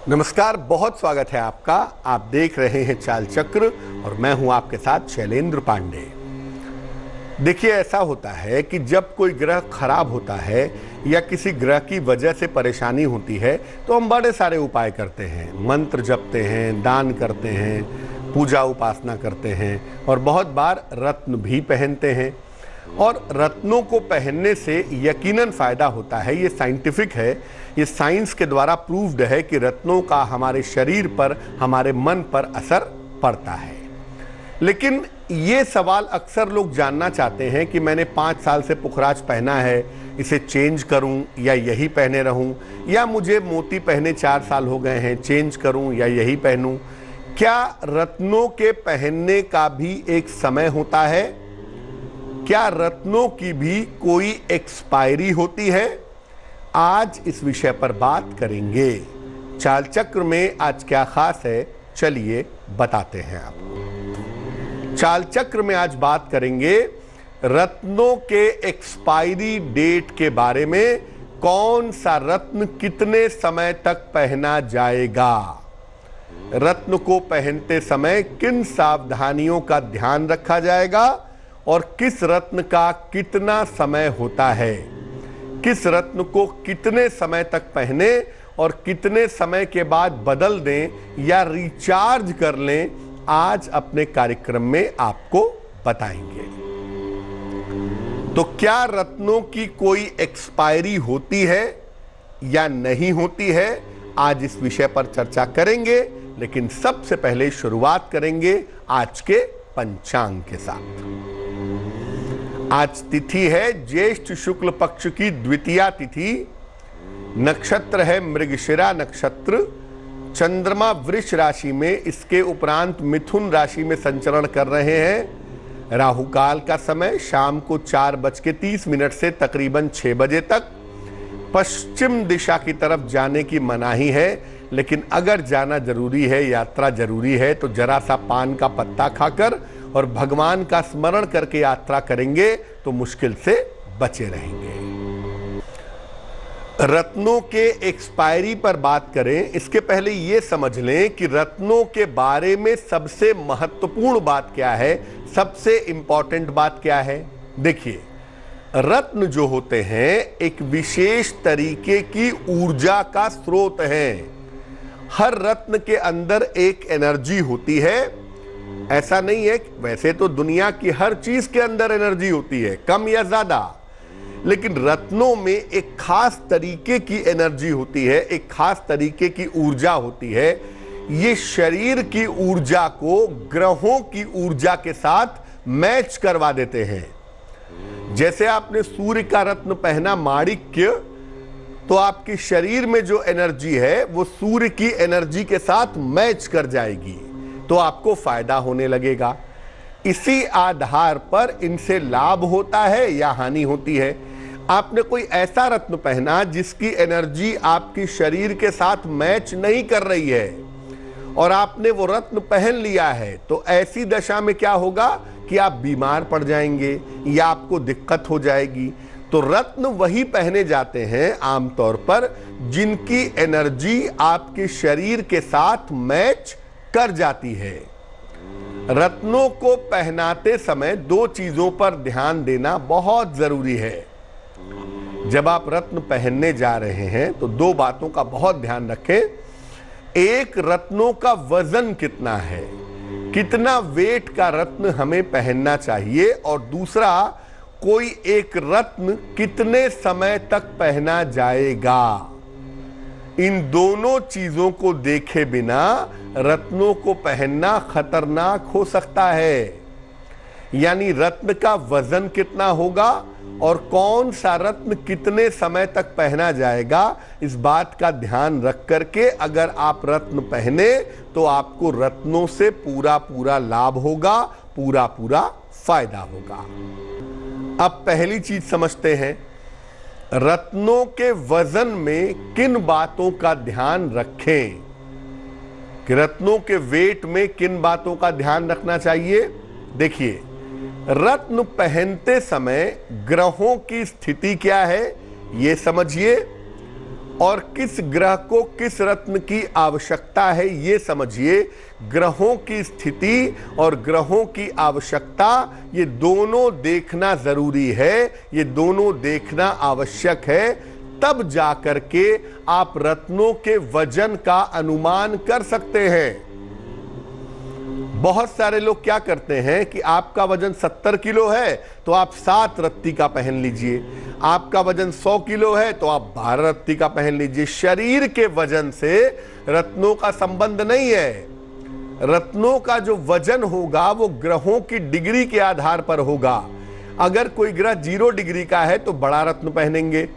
नमस्कार, बहुत स्वागत है आपका। आप देख रहे हैं चाल चक्र और मैं हूं आपके साथ शैलेंद्र पांडे। देखिए, ऐसा होता है कि जब कोई ग्रह खराब होता है या किसी ग्रह की वजह से परेशानी होती है तो हम बड़े सारे उपाय करते हैं, मंत्र जपते हैं, दान करते हैं, पूजा उपासना करते हैं और बहुत बार रत्न भी पहनते हैं। और रत्नों को पहनने से यकीनन फायदा होता है, ये साइंटिफिक है, ये साइंस के द्वारा प्रूव्ड है कि रत्नों का हमारे शरीर पर, हमारे मन पर असर पड़ता है। लेकिन ये सवाल अक्सर लोग जानना चाहते हैं कि मैंने 5 साल से पुखराज पहना है, इसे चेंज करूं या यही पहने रहूं, या मुझे मोती पहने 4 साल हो गए हैं, चेंज करूं या यही पहनूं। क्या रत्नों के पहनने का भी एक समय होता है? क्या रत्नों की भी कोई एक्सपायरी होती है? आज इस विषय पर बात करेंगे। चाल चक्र में आज क्या खास है, चलिए बताते हैं आपको। चाल चक्र में आज बात करेंगे रत्नों के एक्सपायरी डेट के बारे में। कौन सा रत्न कितने समय तक पहना जाएगा, रत्न को पहनते समय किन सावधानियों का ध्यान रखा जाएगा और किस रत्न का कितना समय होता है, किस रत्न को कितने समय तक पहने और कितने समय के बाद बदल दें या रिचार्ज कर लें, आज अपने कार्यक्रम में आपको बताएंगे। तो क्या रत्नों की कोई एक्सपायरी होती है या नहीं होती है, आज इस विषय पर चर्चा करेंगे। लेकिन सबसे पहले शुरुआत करेंगे आज के पंचांग के साथ। आज तिथि है ज्येष्ठ शुक्ल पक्ष की द्वितीया तिथि, नक्षत्र है मृगशिरा नक्षत्र, चंद्रमा वृष राशि में, इसके उपरांत मिथुन राशि में संचरण कर रहे हैं। राहु काल का समय शाम को 4:30 से तकरीबन 6 बजे तक। पश्चिम दिशा की तरफ जाने की मनाही है, लेकिन अगर जाना जरूरी है, यात्रा जरूरी है, तो जरा सा पान का पत्ता खाकर और भगवान का स्मरण करके यात्रा करेंगे तो मुश्किल से बचे रहेंगे। रत्नों के एक्सपायरी पर बात करें, इसके पहले यह समझ लें कि रत्नों के बारे में सबसे महत्वपूर्ण बात क्या है, सबसे इंपॉर्टेंट बात क्या है। देखिए, रत्न जो होते हैं एक विशेष तरीके की ऊर्जा का स्रोत है। हर रत्न के अंदर एक एनर्जी होती है। ऐसा नहीं है, वैसे तो दुनिया की हर चीज के अंदर एनर्जी होती है, कम या ज्यादा, लेकिन रत्नों में एक खास तरीके की एनर्जी होती है, एक खास तरीके की ऊर्जा होती है। ये शरीर की ऊर्जा को ग्रहों की ऊर्जा के साथ मैच करवा देते हैं। जैसे आपने सूर्य का रत्न पहना माणिक्य, तो आपके शरीर में जो एनर्जी है वो सूर्य की एनर्जी के साथ मैच कर जाएगी, तो आपको फायदा होने लगेगा। इसी आधार पर इनसे लाभ होता है या हानि होती है। आपने कोई ऐसा रत्न पहना जिसकी एनर्जी आपके शरीर के साथ मैच नहीं कर रही है और आपने वो रत्न पहन लिया है, तो ऐसी दशा में क्या होगा कि आप बीमार पड़ जाएंगे या आपको दिक्कत हो जाएगी। तो रत्न वही पहने जाते हैं आमतौर पर जिनकी एनर्जी आपके शरीर के साथ मैच कर जाती है। रत्नों को पहनाते समय 2 चीजों पर ध्यान देना बहुत जरूरी है। जब आप रत्न पहनने जा रहे हैं तो 2 बातों का बहुत ध्यान रखें। एक, रत्नों का वजन कितना है, कितना वेट का रत्न हमें पहनना चाहिए, और दूसरा, कोई एक रत्न कितने समय तक पहना जाएगा। इन दोनों चीजों को देखे बिना रत्नों को पहनना खतरनाक हो सकता है। यानी रत्न का वजन कितना होगा और कौन सा रत्न कितने समय तक पहना जाएगा, इस बात का ध्यान रख करके अगर आप रत्न पहने तो आपको रत्नों से पूरा पूरा लाभ होगा, पूरा पूरा फायदा होगा। अब पहली चीज समझते हैं, रत्नों के वजन में किन बातों का ध्यान रखें, कि रत्नों के वेट में किन बातों का ध्यान रखना चाहिए। देखिए, रत्न पहनते समय ग्रहों की स्थिति क्या है ये समझिए, और किस ग्रह को किस रत्न की आवश्यकता है ये समझिए। ग्रहों की स्थिति और ग्रहों की आवश्यकता ये दोनों देखना जरूरी है, ये दोनों देखना आवश्यक है। तब जाकर के आप रत्नों के वजन का अनुमान कर सकते हैं। बहुत सारे लोग क्या करते हैं कि आपका वजन 70 किलो है तो आप 7 रत्ती का पहन लीजिए, आपका वजन 100 किलो है तो आप 12 रत्ती का पहन लीजिए। शरीर के वजन से रत्नों का संबंध नहीं है। रत्नों का जो वजन होगा वो ग्रहों की डिग्री के आधार पर होगा। अगर कोई ग्रह 0 डिग्री का है तो बड़ा रत्न पहनेंगे,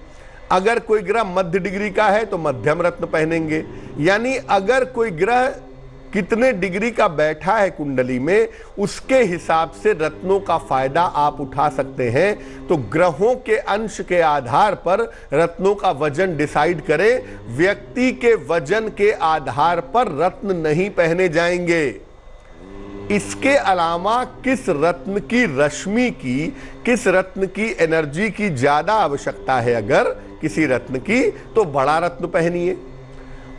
अगर कोई ग्रह मध्य डिग्री का है तो मध्यम रत्न पहनेंगे। यानी अगर कोई ग्रह कितने डिग्री का बैठा है कुंडली में, उसके हिसाब से रत्नों का फायदा आप उठा सकते हैं। तो ग्रहों के अंश के आधार पर रत्नों का वजन डिसाइड करें। व्यक्ति के वजन के आधार पर रत्न नहीं पहने जाएंगे। इसके अलावा किस रत्न की रश्मि की, किस रत्न की एनर्जी की ज्यादा आवश्यकता है अगर किसी रत्न की, तो बड़ा रत्न पहनिए।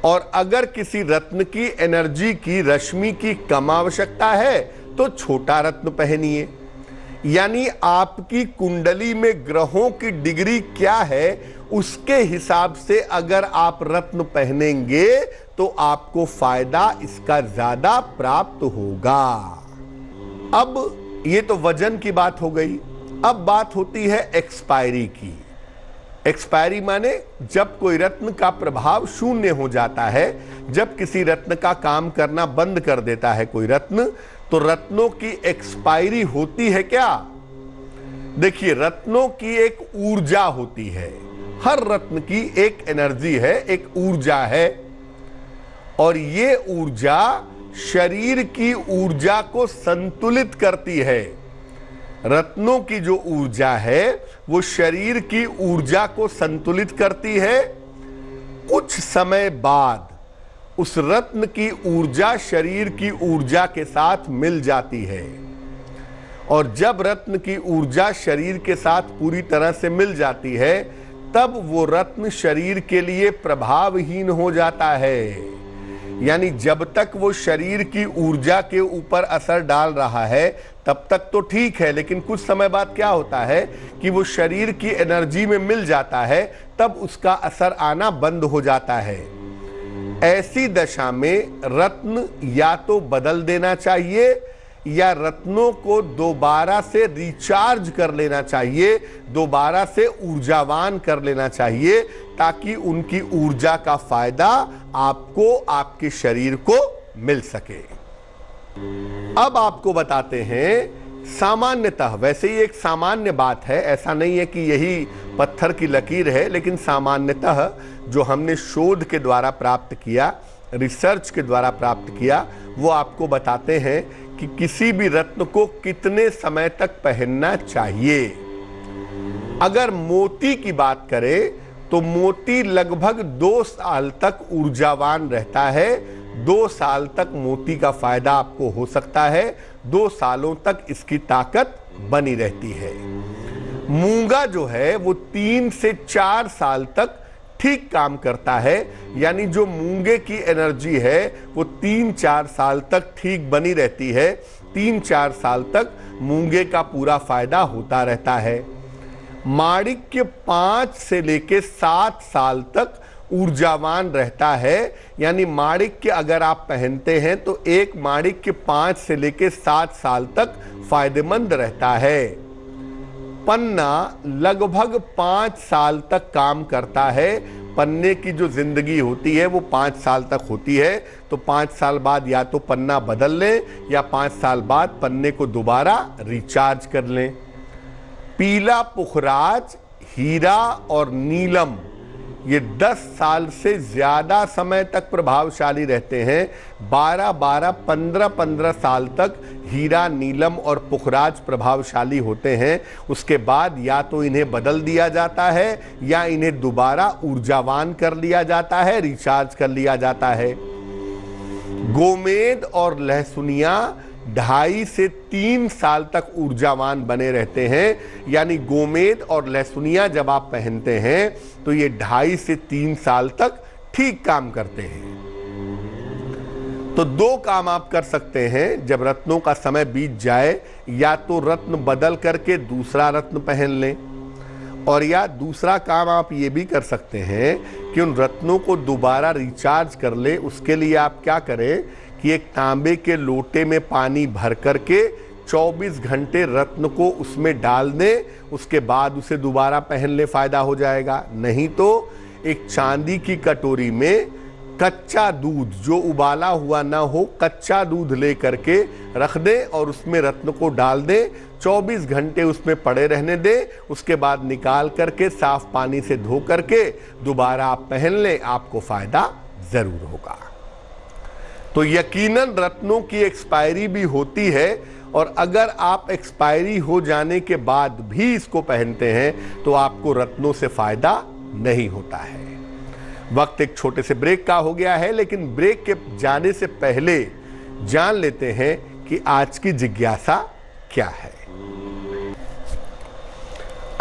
और अगर किसी रत्न की एनर्जी की रश्मि की कम आवश्यकता है तो छोटा रत्न पहनिए। यानी आपकी कुंडली में ग्रहों की डिग्री क्या है उसके हिसाब से अगर आप रत्न पहनेंगे तो आपको फायदा इसका ज्यादा प्राप्त होगा। अब ये तो वजन की बात हो गई। अब बात होती है एक्सपायरी की। एक्सपायरी माने जब कोई रत्न का प्रभाव शून्य हो जाता है, जब किसी रत्न का काम करना बंद कर देता है कोई रत्न, तो रत्नों की एक्सपायरी होती है क्या? देखिए, रत्नों की एक ऊर्जा होती है। हर रत्न की एक एनर्जी है, एक ऊर्जा है, और ये ऊर्जा शरीर की ऊर्जा को संतुलित करती है। रत्नों की जो ऊर्जा है वो शरीर की ऊर्जा को संतुलित करती है। कुछ समय बाद उस रत्न की ऊर्जा शरीर की ऊर्जा के साथ मिल जाती है, और जब रत्न की ऊर्जा शरीर के साथ पूरी तरह से मिल जाती है तब वो रत्न शरीर के लिए प्रभावहीन हो जाता है। यानी जब तक वो शरीर की ऊर्जा के ऊपर असर डाल रहा है तब तक तो ठीक है, लेकिन कुछ समय बाद क्या होता है कि वो शरीर की एनर्जी में मिल जाता है, तब उसका असर आना बंद हो जाता है। ऐसी दशा में रत्न या तो बदल देना चाहिए या रत्नों को दोबारा से रिचार्ज कर लेना चाहिए, दोबारा से ऊर्जावान कर लेना चाहिए, ताकि उनकी ऊर्जा का फायदा आपको, आपके शरीर को मिल सके। अब आपको बताते हैं सामान्यतः, वैसे ही एक सामान्य बात है, ऐसा नहीं है कि यही पत्थर की लकीर है, लेकिन सामान्यतः जो हमने शोध के द्वारा प्राप्त किया, रिसर्च के द्वारा प्राप्त किया, वो आपको बताते हैं कि किसी भी रत्न को कितने समय तक पहनना चाहिए। अगर मोती की बात करें तो मोती लगभग 2 साल तक ऊर्जावान रहता है। 2 साल तक मोती का फायदा आपको हो सकता है, 2 सालों तक इसकी ताकत बनी रहती है। मूंगा जो है वो 3 से 4 साल तक ठीक काम करता है। यानी जो मूंगे की एनर्जी है वो 3-4 साल तक ठीक बनी रहती है। 3-4 साल तक मूंगे का पूरा फायदा होता रहता है। माणिक्य 5 से लेके 7 साल तक ऊर्जावान रहता है। यानी माणिक्य अगर आप पहनते हैं तो एक माणिक्य 5 से लेके 7 साल तक फायदेमंद रहता है। पन्ना लगभग 5 साल तक काम करता है। पन्ने की जो जिंदगी होती है वो 5 साल तक होती है, तो 5 साल बाद या तो पन्ना बदल लें या 5 साल बाद पन्ने को दोबारा रिचार्ज कर लें। पीला पुखराज, हीरा और नीलम ये 10 साल से ज्यादा समय तक प्रभावशाली रहते हैं। 12-12, 15-15 साल तक हीरा, नीलम और पुखराज प्रभावशाली होते हैं। उसके बाद या तो इन्हें बदल दिया जाता है या इन्हें दोबारा ऊर्जावान कर लिया जाता है, रिचार्ज कर लिया जाता है। गोमेद और लहसुनिया 2.5 से 3 साल तक ऊर्जावान बने रहते हैं। यानी गोमेद और लहसुनिया जब आप पहनते हैं तो ये 2.5 से 3 साल तक ठीक काम करते हैं। तो 2 काम आप कर सकते हैं जब रत्नों का समय बीत जाए, या तो रत्न बदल करके दूसरा रत्न पहन लें, और या दूसरा काम आप ये भी कर सकते हैं कि उन रत्नों को दोबारा रिचार्ज कर ले। उसके लिए आप क्या करें कि एक तांबे के लोटे में पानी भर करके 24 घंटे रत्न को उसमें डाल दें, उसके बाद उसे दोबारा पहन ले, फायदा हो जाएगा। नहीं तो एक चांदी की कटोरी में कच्चा दूध, जो उबाला हुआ ना हो, कच्चा दूध ले करके रख दें और उसमें रत्न को डाल दें, 24 घंटे उसमें पड़े रहने दें। उसके बाद निकाल करके साफ पानी से धो करके दोबारा आप पहन लें, आपको फायदा जरूर होगा। तो यकीनन रत्नों की एक्सपायरी भी होती है, और अगर आप एक्सपायरी हो जाने के बाद भी इसको पहनते हैं तो आपको रत्नों से फायदा नहीं होता है। वक्त एक छोटे से ब्रेक का हो गया है, लेकिन ब्रेक के जाने से पहले जान लेते हैं कि आज की जिज्ञासा क्या है।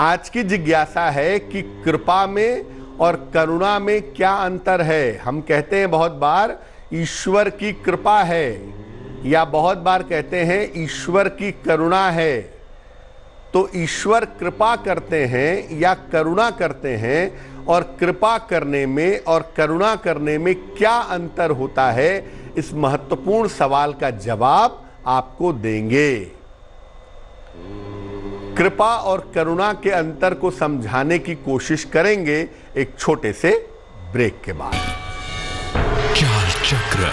आज की जिज्ञासा है कि कृपा में और करुणा में क्या अंतर है। हम कहते हैं बहुत बार ईश्वर की कृपा है, या बहुत बार कहते हैं ईश्वर की करुणा है। तो ईश्वर कृपा करते हैं या करुणा करते हैं, और कृपा करने में और करुणा करने में क्या अंतर होता है, इस महत्वपूर्ण सवाल का जवाब आपको देंगे। कृपा और करुणा के अंतर को समझाने की कोशिश करेंगे एक छोटे से ब्रेक के बाद। चाल चक्र।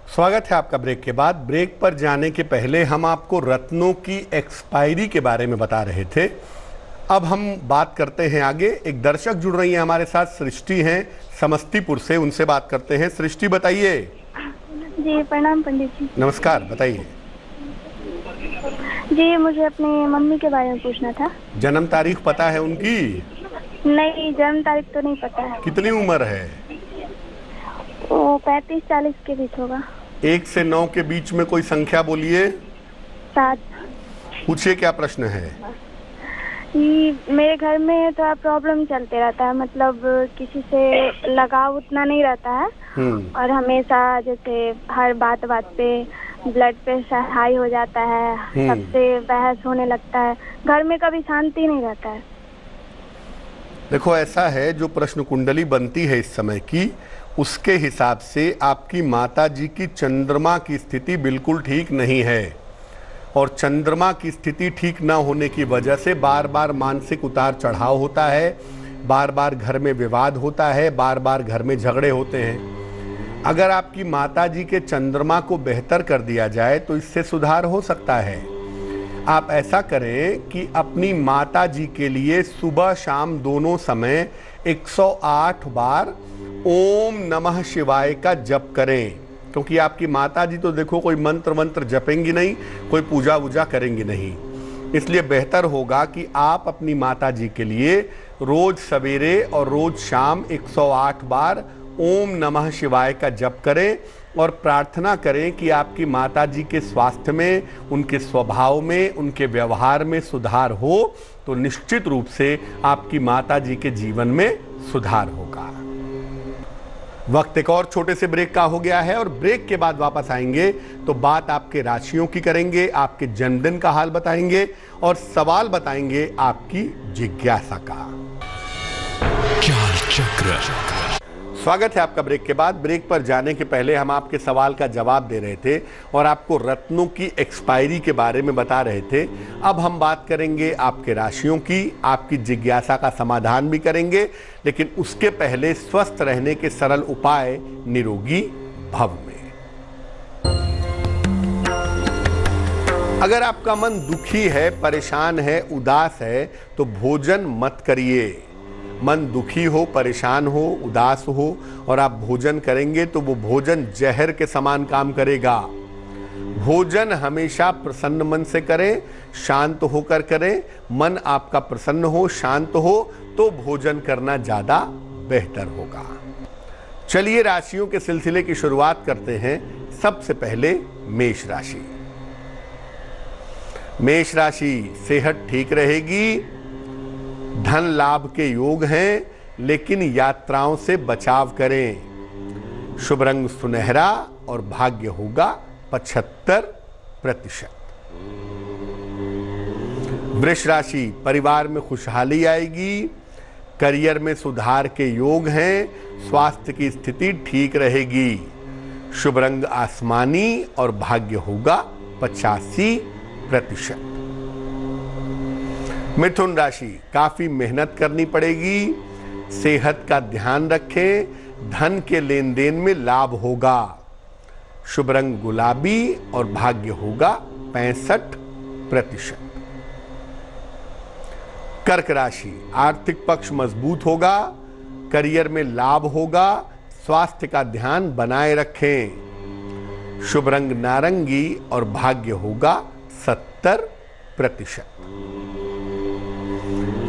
स्वागत है आपका ब्रेक के बाद। ब्रेक पर जाने के पहले हम आपको रत्नों की एक्सपायरी के बारे में बता रहे थे। अब हम बात करते हैं आगे। एक दर्शक जुड़ रही हैं हमारे साथ, सृष्टि हैं समस्तीपुर से, उनसे बात करते हैं। सृष्टि बताइए। जी प्रणाम पंडित जी। नमस्कार, बताइए। जी मुझे अपनी मम्मी के बारे में पूछना था। जन्म तारीख पता है उनकी? नहीं, जन्म तारीख तो नहीं पता है। कितनी उम्र है? वो 35-40 के बीच होगा। 1 से 9 के बीच में कोई संख्या बोलिए। 7। पूछिए क्या प्रश्न है। मेरे घर में थोड़ा प्रॉब्लम चलते रहता है, मतलब किसी से लगाव उतना नहीं रहता है, और हमेशा जैसे हर बात पे ब्लड प्रेशर हाई हो जाता है, सबसे बहस होने लगता है, घर में कभी शांति नहीं रहता है। देखो ऐसा है, जो प्रश्न कुंडली बनती है इस समय की, उसके हिसाब से आपकी माता जी की चंद्रमा की स्थिति बिल्कुल ठीक नहीं है, और चंद्रमा की स्थिति ठीक ना होने की वजह से बार बार मानसिक उतार चढ़ाव होता है, बार बार घर में विवाद होता है, बार बार घर में झगड़े होते हैं। अगर आपकी माता जी के चंद्रमा को बेहतर कर दिया जाए तो इससे सुधार हो सकता है। आप ऐसा करें कि अपनी माता जी के लिए सुबह शाम दोनों समय 108 बार ओम नमः शिवाय का जप करें, क्योंकि आपकी माता जी तो देखो कोई मंत्र जपेंगी नहीं, कोई पूजा वूजा करेंगी नहीं। इसलिए बेहतर होगा कि आप अपनी माता जी के लिए रोज सवेरे और रोज शाम 108 बार ओम नमः शिवाय का जप करें, और प्रार्थना करें कि आपकी माता जी के स्वास्थ्य में, उनके स्वभाव में, उनके व्यवहार में सुधार हो, तो निश्चित रूप से आपकी माता जी के जीवन में सुधार होगा। वक्त एक और छोटे से ब्रेक का हो गया है, और ब्रेक के बाद वापस आएंगे तो बात आपके राशियों की करेंगे, आपके जन्मदिन का हाल बताएंगे, और सवाल बताएंगे आपकी जिज्ञासा का। चाल चक्र। स्वागत है आपका ब्रेक के बाद। ब्रेक पर जाने के पहले हम आपके सवाल का जवाब दे रहे थे और आपको रत्नों की एक्सपायरी के बारे में बता रहे थे। अब हम बात करेंगे आपके राशियों की, आपकी जिज्ञासा का समाधान भी करेंगे, लेकिन उसके पहले स्वस्थ रहने के सरल उपाय निरोगी भव में। अगर आपका मन दुखी है, परेशान है, उदास है, तो भोजन मत करिए। मन दुखी हो, परेशान हो, उदास हो और आप भोजन करेंगे तो वो भोजन जहर के समान काम करेगा। भोजन हमेशा प्रसन्न मन से करें, शांत होकर करें। मन आपका प्रसन्न हो, शांत हो तो भोजन करना ज़्यादा बेहतर होगा। चलिए राशियों के सिलसिले की शुरुआत करते हैं सबसे पहले मेष राशि। मेष राशि, सेहत ठीक रहेगी, धन लाभ के योग हैं, लेकिन यात्राओं से बचाव करें। शुभ रंग सुनहरा और भाग्य होगा 75%। वृष राशि, परिवार में खुशहाली आएगी, करियर में सुधार के योग हैं, स्वास्थ्य की स्थिति ठीक रहेगी। शुभ रंग आसमानी और भाग्य होगा 85%। मिथुन राशि, काफी मेहनत करनी पड़ेगी, सेहत का ध्यान रखें, धन के लेन देन में लाभ होगा। शुभ रंग गुलाबी और भाग्य होगा 65%। कर्क राशि, आर्थिक पक्ष मजबूत होगा, करियर में लाभ होगा, स्वास्थ्य का ध्यान बनाए रखें। शुभ रंग नारंगी और भाग्य होगा 70%।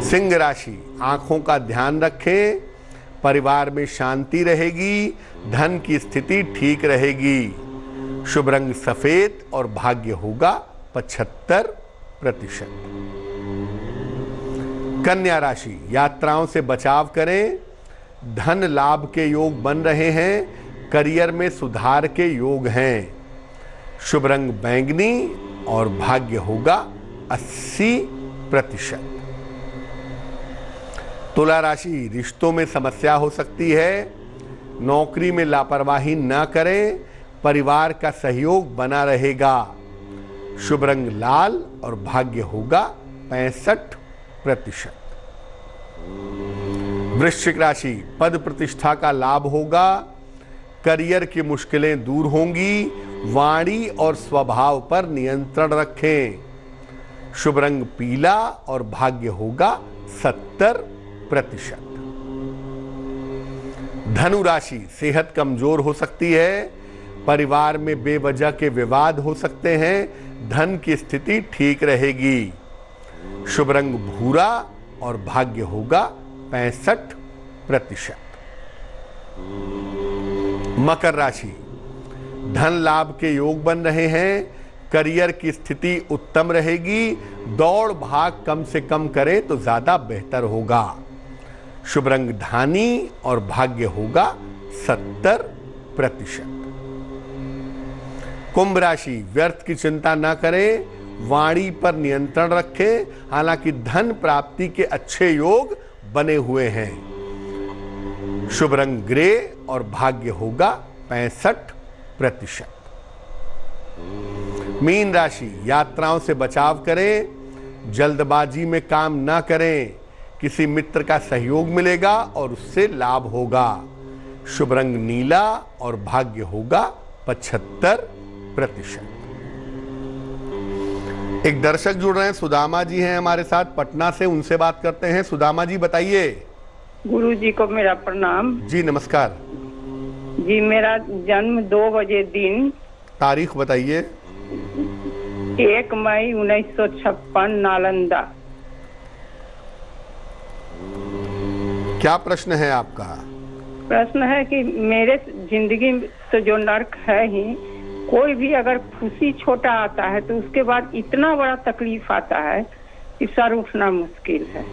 सिंह राशि, आंखों का ध्यान रखें, परिवार में शांति रहेगी, धन की स्थिति ठीक रहेगी। शुभ रंग सफेद और भाग्य होगा 75%। कन्या राशि, यात्राओं से बचाव करें, धन लाभ के योग बन रहे हैं, करियर में सुधार के योग हैं। शुभ रंग बैंगनी और भाग्य होगा 80%। तुला राशि, रिश्तों में समस्या हो सकती है, नौकरी में लापरवाही न करें, परिवार का सहयोग बना रहेगा। शुभ रंग लाल और भाग्य होगा 65%। वृश्चिक राशि, पद प्रतिष्ठा का लाभ होगा, करियर की मुश्किलें दूर होंगी, वाणी और स्वभाव पर नियंत्रण रखें। शुभ रंग पीला और भाग्य होगा 70%। धनु राशि, सेहत कमजोर हो सकती है, परिवार में बेवजह के विवाद हो सकते हैं, धन की स्थिति ठीक रहेगी। शुभ रंग भूरा और भाग्य होगा 65%। मकर राशि, धन लाभ के योग बन रहे हैं, करियर की स्थिति उत्तम रहेगी, दौड़ भाग कम से कम करें तो ज्यादा बेहतर होगा। शुभ रंग धानी और भाग्य होगा 70%। कुंभ राशि, व्यर्थ की चिंता न करें, वाणी पर नियंत्रण रखें, हालांकि धन प्राप्ति के अच्छे योग बने हुए हैं। शुभ रंग ग्रे और भाग्य होगा 65%। मीन राशि, यात्राओं से बचाव करें, जल्दबाजी में काम ना करें, किसी मित्र का सहयोग मिलेगा और उससे लाभ होगा। शुभ रंग नीला और भाग्य होगा 75%। एक दर्शक जुड़ रहे हैं, सुदामा जी हैं हमारे साथ पटना से, उनसे बात करते हैं। सुदामा जी बताइए। गुरु जी को मेरा प्रणाम। जी नमस्कार जी, मेरा जन्म 2 बजे दिन, तारीख बताइए। 1 मई 1956, नालंदा। क्या प्रश्न है आपका? प्रश्न है कि मेरे जिंदगी तो जो नर्क है ही, कोई भी अगर खुशी छोटा आता है तो उसके बाद इतना बड़ा तकलीफ आता है कि सर उठना मुश्किल है।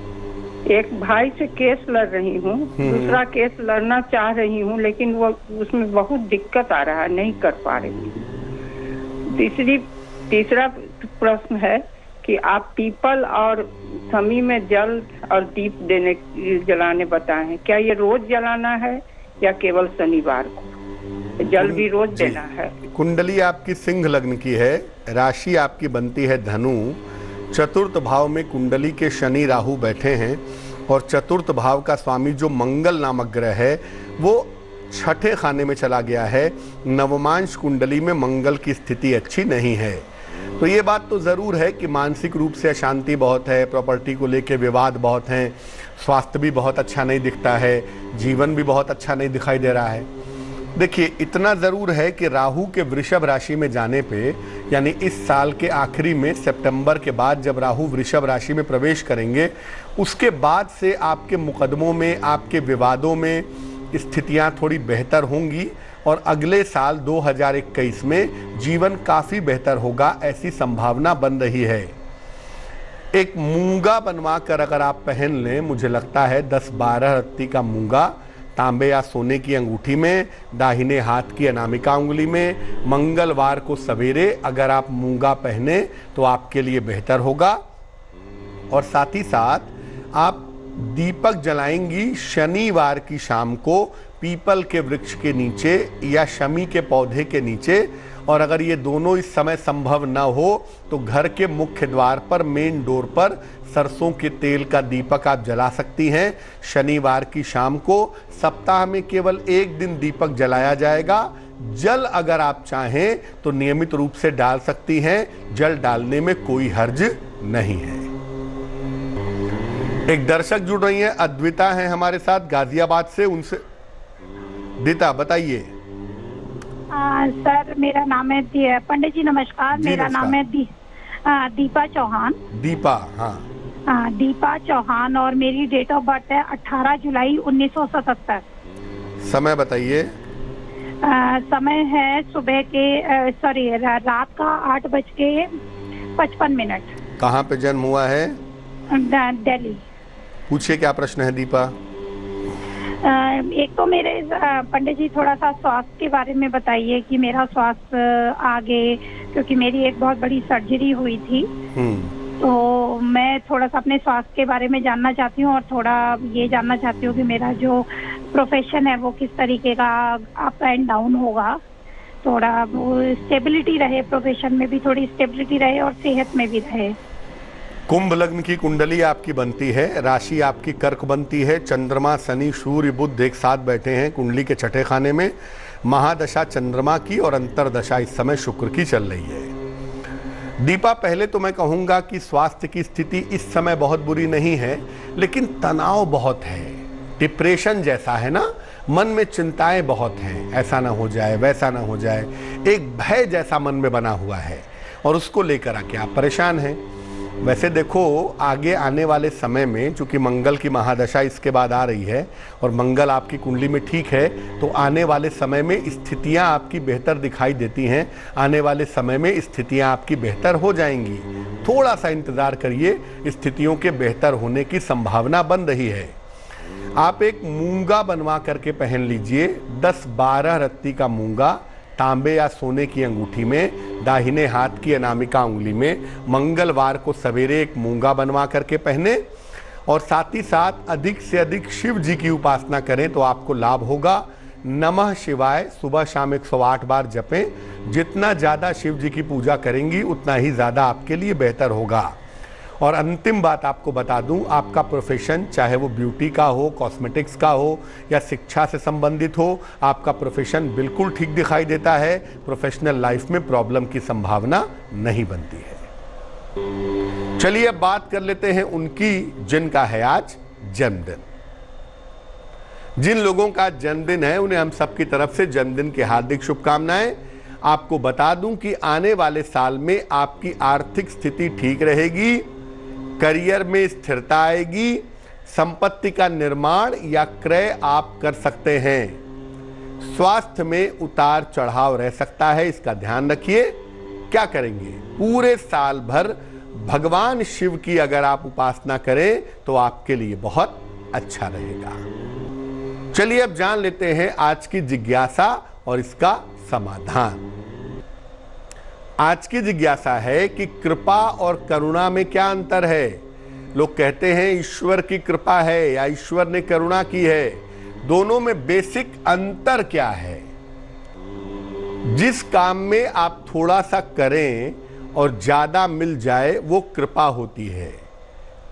एक भाई से केस लड़ रही हूँ, दूसरा केस लड़ना चाह रही हूँ, लेकिन वो उसमें बहुत दिक्कत आ रहा है, नहीं कर पा रही हूँ। तीसरा प्रश्न है कि आप पीपल और समी में जल और दीप जलाने बताएं, क्या ये रोज जलाना है या केवल शनिवार को? जल भी रोज देना है। कुंडली आपकी सिंह लग्न की है, राशि आपकी बनती है धनु, चतुर्थ भाव में कुंडली के शनि राहु बैठे हैं और चतुर्थ भाव का स्वामी जो मंगल नामक ग्रह है वो 6ठे खाने में चला गया है। नवमांश कुंडली में मंगल की स्थिति अच्छी नहीं है, तो ये बात तो ज़रूर है कि मानसिक रूप से अशांति बहुत है, प्रॉपर्टी को लेके विवाद बहुत हैं, स्वास्थ्य भी बहुत अच्छा नहीं दिखता है, जीवन भी बहुत अच्छा नहीं दिखाई दे रहा है। देखिए, इतना ज़रूर है कि राहु के वृषभ राशि में जाने पे, यानी इस साल के आखिरी में सितंबर के बाद जब राहु वृषभ राशि में प्रवेश करेंगे, उसके बाद से आपके मुकदमों में, आपके विवादों में, स्थितियां थोड़ी बेहतर होंगी और अगले साल 2021 में जीवन काफी बेहतर होगा, ऐसी संभावना बन रही है। एक मूंगा बनवा कर अगर आप पहन लें, मुझे लगता है 10-12 रत्ती का मूंगा तांबे या सोने की अंगूठी में, दाहिने हाथ की अनामिका उंगली में, मंगलवार को सवेरे अगर आप मूंगा पहने तो आपके लिए बेहतर होगा। और साथ ही साथ आप दीपक जलाएंगी शनिवार की शाम को पीपल के वृक्ष के नीचे या शमी के पौधे के नीचे। और अगर ये दोनों इस समय संभव न हो तो घर के मुख्य द्वार पर, मेन डोर पर सरसों के तेल का दीपक आप जला सकती हैं शनिवार की शाम को। सप्ताह में केवल एक दिन दीपक जलाया जाएगा। जल अगर आप चाहें तो नियमित रूप से डाल सकती हैं, जल डालने में कोई हर्ज नहीं है। एक दर्शक जुड़ रही हैं, अद्विता हैं हमारे साथ गाजियाबाद से, उनसे दीता बताइए। सर मेरा नाम है पंडित जी नमस्कार, मेरा नाम है दीपा चौहान। दीपा, हाँ दीपा चौहान और मेरी डेट ऑफ बर्थ है 18 जुलाई 1977। समय बताइए। समय है सुबह के रात का 8:55। कहाँ पे जन्म हुआ है? दिल्ली। पूछिए क्या प्रश्न है दीपा। एक तो मेरे पंडित जी थोड़ा सा स्वास्थ्य के बारे में बताइए कि मेरा स्वास्थ्य आगे, क्योंकि मेरी एक बहुत बड़ी सर्जरी हुई थी, तो मैं थोड़ा सा अपने स्वास्थ्य के बारे में जानना चाहती हूँ और थोड़ा ये जानना चाहती हूँ कि मेरा जो प्रोफेशन है वो किस तरीके का अप एंड डाउन होगा, थोड़ा वो स्टेबिलिटी रहे, प्रोफेशन में भी थोड़ी स्टेबिलिटी रहे और सेहत में भी रहे। कुंभ लग्न की कुंडली आपकी बनती है, राशि आपकी कर्क बनती है, चंद्रमा शनि सूर्य बुध एक साथ बैठे हैं कुंडली के छठे खाने में। महादशा चंद्रमा की और अंतरदशा इस समय शुक्र की चल रही है। दीपा, पहले तो मैं कहूंगा कि स्वास्थ्य की स्थिति इस समय बहुत बुरी नहीं है, लेकिन तनाव बहुत है, डिप्रेशन जैसा है ना, मन में चिंताएं बहुत हैं, ऐसा ना हो जाए वैसा ना हो जाए, एक भय जैसा मन में बना हुआ है और उसको लेकर आके आप परेशान हैं। वैसे देखो आगे आने वाले समय में, चूंकि मंगल की महादशा इसके बाद आ रही है और मंगल आपकी कुंडली में ठीक है, तो आने वाले समय में स्थितियां आपकी बेहतर दिखाई देती हैं। आने वाले समय में स्थितियां आपकी बेहतर हो जाएंगी, थोड़ा सा इंतजार करिए, स्थितियों के बेहतर होने की संभावना बन रही है। आप एक मूंगा बनवा करके पहन लीजिए, 10-12 रत्ती का मूंगा तांबे या सोने की अंगूठी में, दाहिने हाथ की अनामिका उंगली में। मंगलवार को सवेरे एक मूंगा बनवा करके पहने और साथ ही साथ अधिक से अधिक शिव जी की उपासना करें तो आपको लाभ होगा। नमः शिवाय सुबह शाम 108 बार जपें। जितना ज़्यादा शिव जी की पूजा करेंगी उतना ही ज़्यादा आपके लिए बेहतर होगा। और अंतिम बात आपको बता दूं, आपका प्रोफेशन चाहे वो ब्यूटी का हो, कॉस्मेटिक्स का हो या शिक्षा से संबंधित हो, आपका प्रोफेशन बिल्कुल ठीक दिखाई देता है। प्रोफेशनल लाइफ में प्रॉब्लम की संभावना नहीं बनती है। चलिए अब बात कर लेते हैं उनकी जिनका है आज जन्मदिन। जिन लोगों का जन्मदिन है उन्हें हम सबकी तरफ से जन्मदिन की हार्दिक शुभकामनाएं। आपको बता दूं कि आने वाले साल में आपकी आर्थिक स्थिति ठीक रहेगी, करियर में स्थिरता आएगी, संपत्ति का निर्माण या क्रय आप कर सकते हैं। स्वास्थ्य में उतार चढ़ाव रह सकता है, इसका ध्यान रखिए। क्या करेंगे? पूरे साल भर भगवान शिव की अगर आप उपासना करें तो आपके लिए बहुत अच्छा रहेगा। चलिए अब जान लेते हैं आज की जिज्ञासा और इसका समाधान। आज की जिज्ञासा है कि कृपा और करुणा में क्या अंतर है। लोग कहते हैं ईश्वर की कृपा है या ईश्वर ने करुणा की है, दोनों में बेसिक अंतर क्या है? जिस काम में आप थोड़ा सा करें और ज्यादा मिल जाए वो कृपा होती है।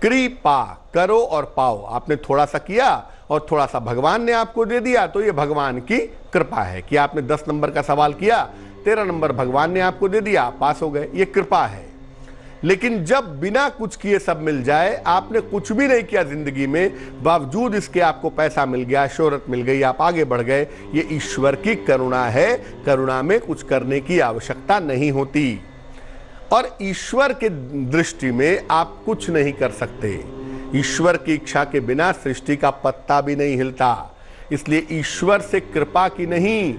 कृपा, करो और पाओ। आपने थोड़ा सा किया और थोड़ा सा भगवान ने आपको दे दिया तो ये भगवान की कृपा है। कि आपने 10 नंबर का सवाल किया, 13 नंबर भगवान ने आपको दे दिया, पास हो गए, ये कृपा है। लेकिन जब बिना कुछ किए सब मिल जाए, आपने कुछ भी नहीं किया जिंदगी में, बावजूद इसके आपको पैसा मिल गया, शोहरत मिल गई, आप आगे बढ़ गए, ये ईश्वर की करुणा है। करुणा में कुछ करने की आवश्यकता नहीं होती और ईश्वर के दृष्टि में आप कुछ नहीं कर सकते। ईश्वर की इच्छा के बिना सृष्टि का पत्ता भी नहीं हिलता। इसलिए ईश्वर से कृपा की नहीं,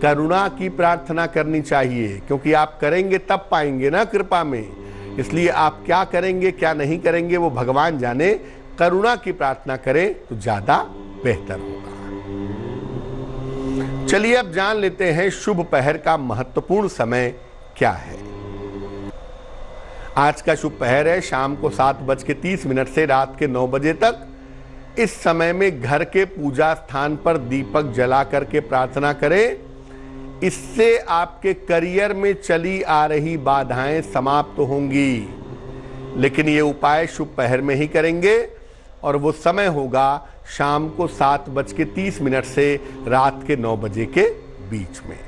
करुणा की प्रार्थना करनी चाहिए, क्योंकि आप करेंगे तब पाएंगे ना कृपा में। इसलिए आप क्या करेंगे क्या नहीं करेंगे वो भगवान जाने, करुणा की प्रार्थना करें तो ज्यादा बेहतर होगा। चलिए अब जान लेते हैं शुभ पहर का महत्वपूर्ण समय क्या है। आज का शुभ पहर है शाम को 7:30 से रात के 9 बजे तक। इस समय में घर के पूजा स्थान पर दीपक जला करके प्रार्थना करें। इससे आपके करियर में चली आ रही बाधाएं समाप्त होंगी। लेकिन ये उपाय शुभ पहर में ही करेंगे और वो समय होगा शाम को 7:30 से रात के 9 बजे के बीच में।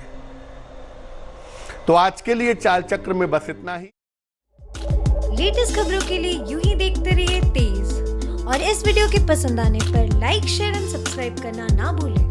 तो आज के लिए चाल चक्र में बस इतना ही। लेटेस्ट खबरों के लिए यूं ही देखते रहिए तेज, और इस वीडियो के पसंद आने पर लाइक, शेयर एंड सब्सक्राइब करना ना भूलें।